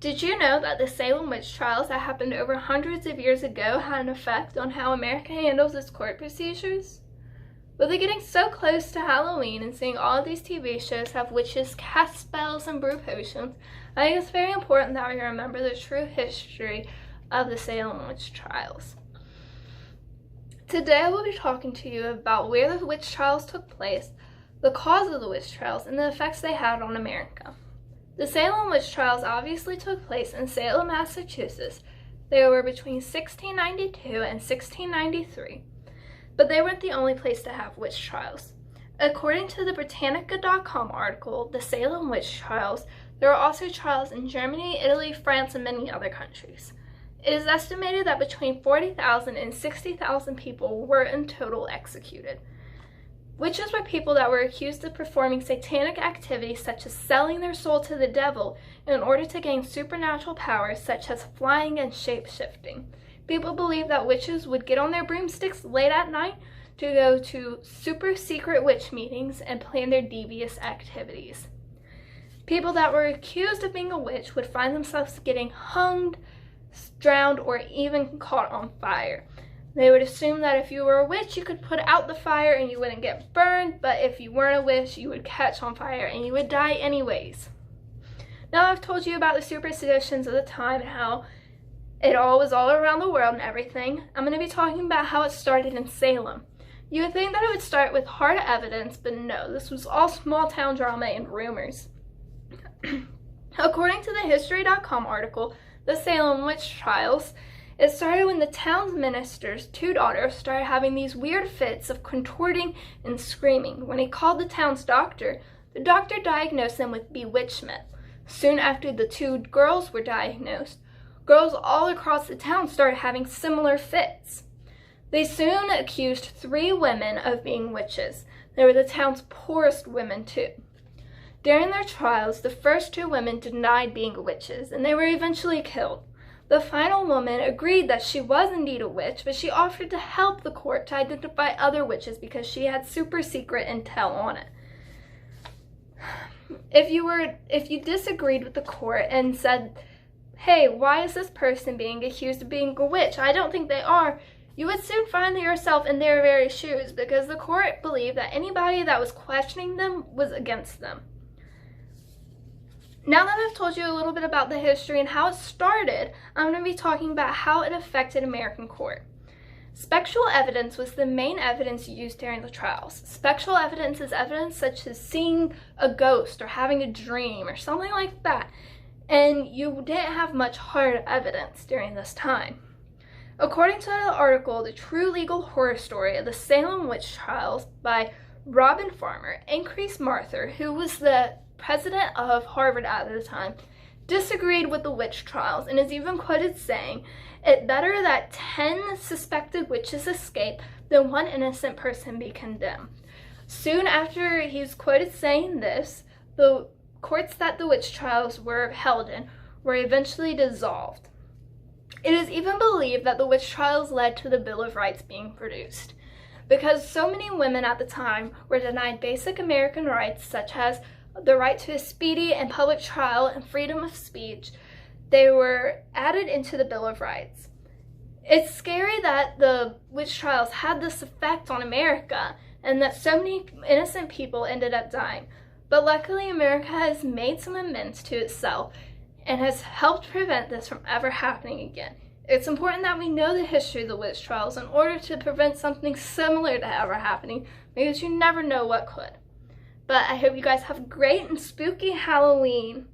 Did you know that the Salem witch trials that happened over hundreds of years ago had an effect on how America handles its court procedures? With it getting so close to Halloween and seeing all of these TV shows have witches cast spells and brew potions, I think it's very important that we remember the true history of the Salem witch trials. Today I will be talking to you about where the witch trials took place, the cause of the witch trials, and the effects they had on America. The Salem witch trials obviously took place in Salem, Massachusetts. They were between 1692 and 1693, but they weren't the only place to have witch trials. According to the Britannica.com article, the Salem witch trials, there were also trials in Germany, Italy, France, and many other countries. It is estimated that between 40,000 and 60,000 people were in total executed. Witches were people that were accused of performing satanic activities such as selling their soul to the devil in order to gain supernatural powers such as flying and shape-shifting. People believed that witches would get on their broomsticks late at night to go to super secret witch meetings and plan their devious activities. People that were accused of being a witch would find themselves getting hung, drowned, or even caught on fire. They would assume that if you were a witch, you could put out the fire and you wouldn't get burned, but if you weren't a witch, you would catch on fire and you would die anyways. Now I've told you about the superstitions of the time and how it all was all around the world and everything. I'm going to be talking about how it started in Salem. You would think that it would start with hard evidence, but no, this was all small town drama and rumors. According to the History.com article, the Salem witch trials, it started when the town's minister's two daughters started having these weird fits of contorting and screaming. When he called the town's doctor, the doctor diagnosed them with bewitchment. Soon after the two girls were diagnosed, girls all across the town started having similar fits. They soon accused 3 women of being witches. They were the town's poorest women too. During their trials, the first 2 women denied being witches, and they were eventually killed. The final woman agreed that she was indeed a witch, but she offered to help the court to identify other witches because she had super secret intel on it. If you disagreed with the court and said, hey, why is this person being accused of being a witch? I don't think they are. You would soon find yourself in their very shoes because the court believed that anybody that was questioning them was against them. Now that I've told you a little bit about the history and how it started, I'm going to be talking about how it affected American court. Spectral evidence was the main evidence used during the trials. Spectral evidence is evidence such as seeing a ghost or having a dream or something like that, and you didn't have much hard evidence during this time. According to the article, The True Legal Horror Story of the Salem Witch Trials by Robin Farmer, Increase Marther, who was the president of Harvard at the time, disagreed with the witch trials and is even quoted saying, "It better that 10 suspected witches escape than 1 innocent person be condemned." Soon after he's quoted saying this, the courts that the witch trials were held in were eventually dissolved. It is even believed that the witch trials led to the Bill of Rights being produced, because so many women at the time were denied basic American rights such as the right to a speedy and public trial and freedom of speech. They were added into the Bill of Rights. It's scary that the witch trials had this effect on America and that so many innocent people ended up dying. But luckily, America has made some amends to itself and has helped prevent this from ever happening again. It's important that we know the history of the witch trials in order to prevent something similar to ever happening, because you never know what could. But I hope you guys have a great and spooky Halloween.